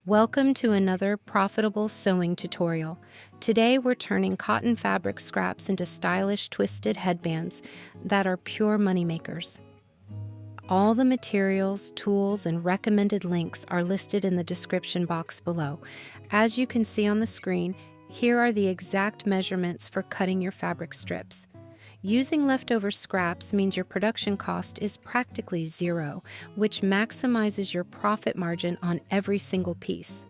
Welcome to another profitable sewing tutorial. Today we're turning cotton fabric scraps into stylish twisted headbands that are pure moneymakers. All the materials, tools, and recommended links are listed in the description box below. As you can see on the screen, here are the exact measurements for cutting your fabric strips. Using leftover scraps means your production cost is practically zero, which maximizes your profit margin on every single piece.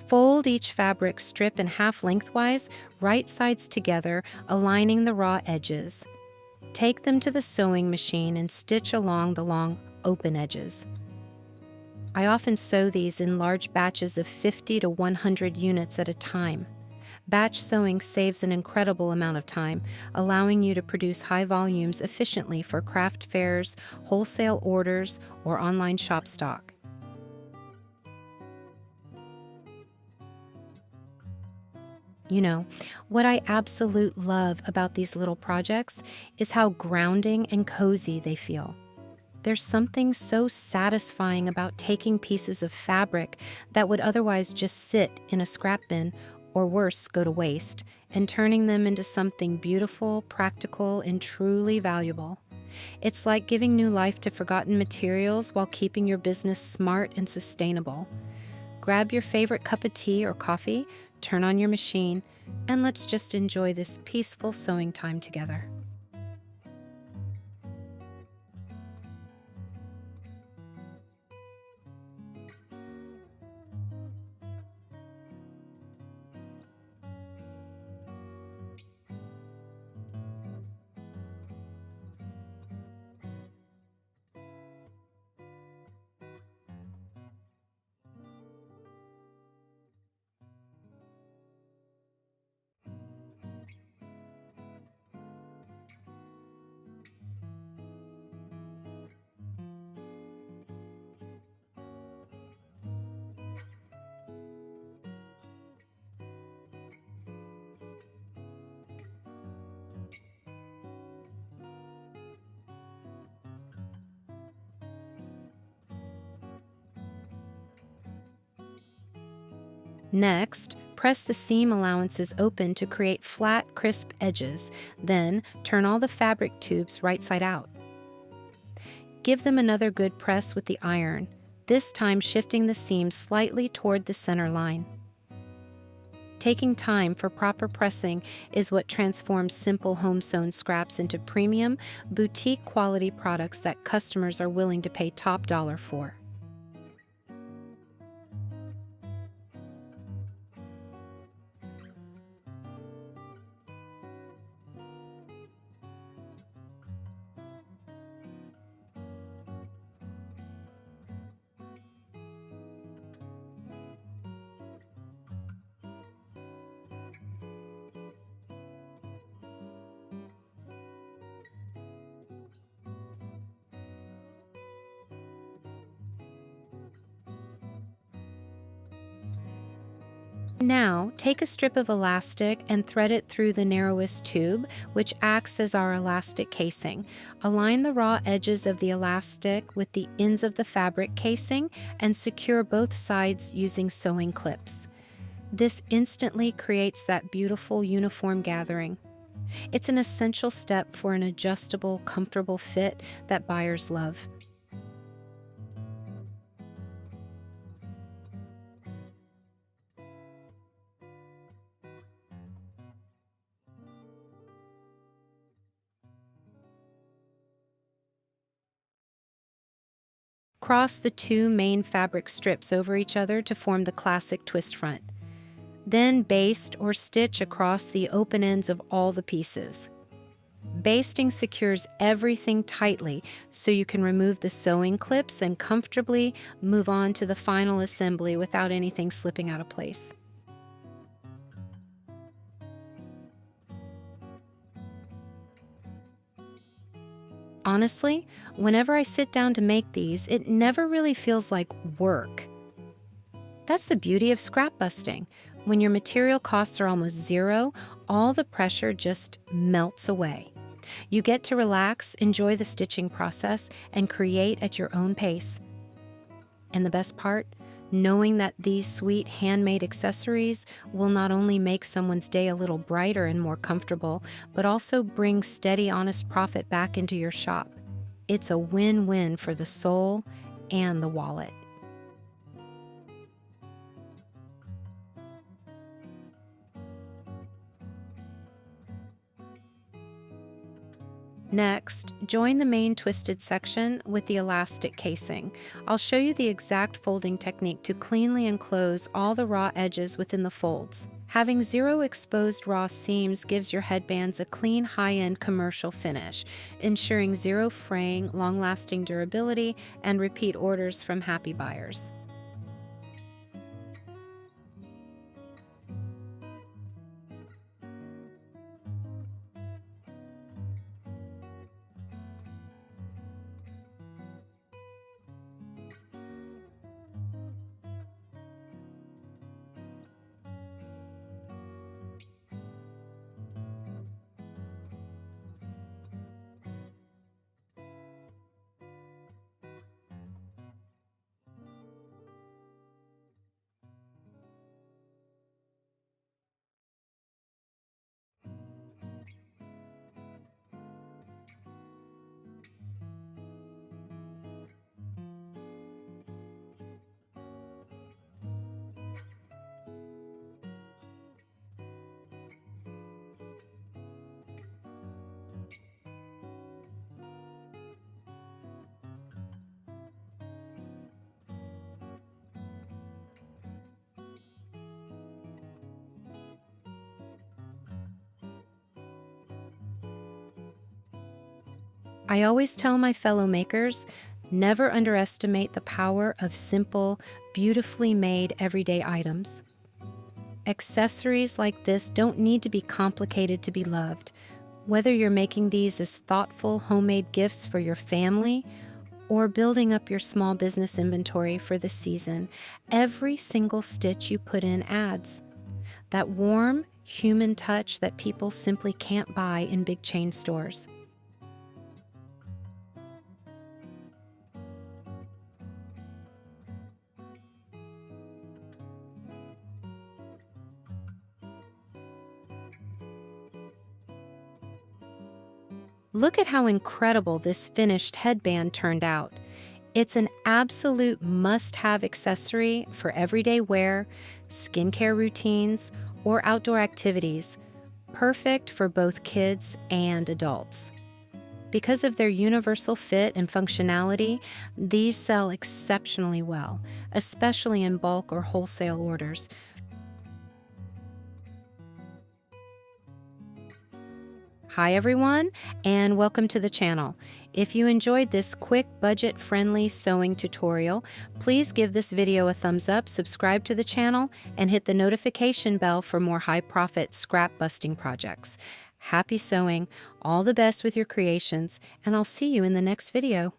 Fold each fabric strip in half lengthwise, right sides together, aligning the raw edges. Take them to the sewing machine and stitch along the long, open edges. I often sew these in large batches of 50 to 100 units at a time. Batch sewing saves an incredible amount of time, allowing you to produce high volumes efficiently for craft fairs, wholesale orders, or online shop stock. You know, what I absolutely love about these little projects is how grounding and cozy they feel. There's something so satisfying about taking pieces of fabric that would otherwise just sit in a scrap bin or worse, go to waste, and turning them into something beautiful, practical, and truly valuable. It's like giving new life to forgotten materials while keeping your business smart and sustainable. Grab your favorite cup of tea or coffee, turn on your machine, and let's just enjoy this peaceful sewing time together. Next, press the seam allowances open to create flat, crisp edges. Then, turn all the fabric tubes right side out. Give them another good press with the iron, this time shifting the seam slightly toward the center line. Taking time for proper pressing is what transforms simple home-sewn scraps into premium, boutique-quality products that customers are willing to pay top dollar for. Now, take a strip of elastic and thread it through the narrowest tube, which acts as our elastic casing. Align the raw edges of the elastic with the ends of the fabric casing and secure both sides using sewing clips. This instantly creates that beautiful uniform gathering. It's an essential step for an adjustable, comfortable fit that buyers love. Cross the two main fabric strips over each other to form the classic twist front. Then baste or stitch across the open ends of all the pieces. Basting secures everything tightly so you can remove the sewing clips and comfortably move on to the final assembly without anything slipping out of place. Honestly, whenever I sit down to make these, it never really feels like work. That's the beauty of scrap busting. When your material costs are almost zero, all the pressure just melts away. You get to relax, enjoy the stitching process, and create at your own pace. And the best part? Knowing that these sweet handmade accessories will not only make someone's day a little brighter and more comfortable, but also bring steady, honest profit back into your shop. It's a win-win for the soul and the wallet. Next, join the main twisted section with the elastic casing. I'll show you the exact folding technique to cleanly enclose all the raw edges within the folds. Having zero exposed raw seams gives your headbands a clean, high-end commercial finish, ensuring zero fraying, long-lasting durability, and repeat orders from happy buyers. I always tell my fellow makers, never underestimate the power of simple, beautifully made everyday items. Accessories like this don't need to be complicated to be loved. Whether you're making these as thoughtful homemade gifts for your family or building up your small business inventory for the season, every single stitch you put in adds. That warm, human touch that people simply can't buy in big chain stores. Look at how incredible this finished headband turned out. It's an absolute must-have accessory for everyday wear, skincare routines, or outdoor activities, perfect for both kids and adults. Because of their universal fit and functionality, these sell exceptionally well, especially in bulk or wholesale orders. Hi everyone, and welcome to the channel. If you enjoyed this quick, budget-friendly sewing tutorial, please give this video a thumbs up, subscribe to the channel, and hit the notification bell for more high-profit scrap-busting projects. Happy sewing, all the best with your creations, and I'll see you in the next video.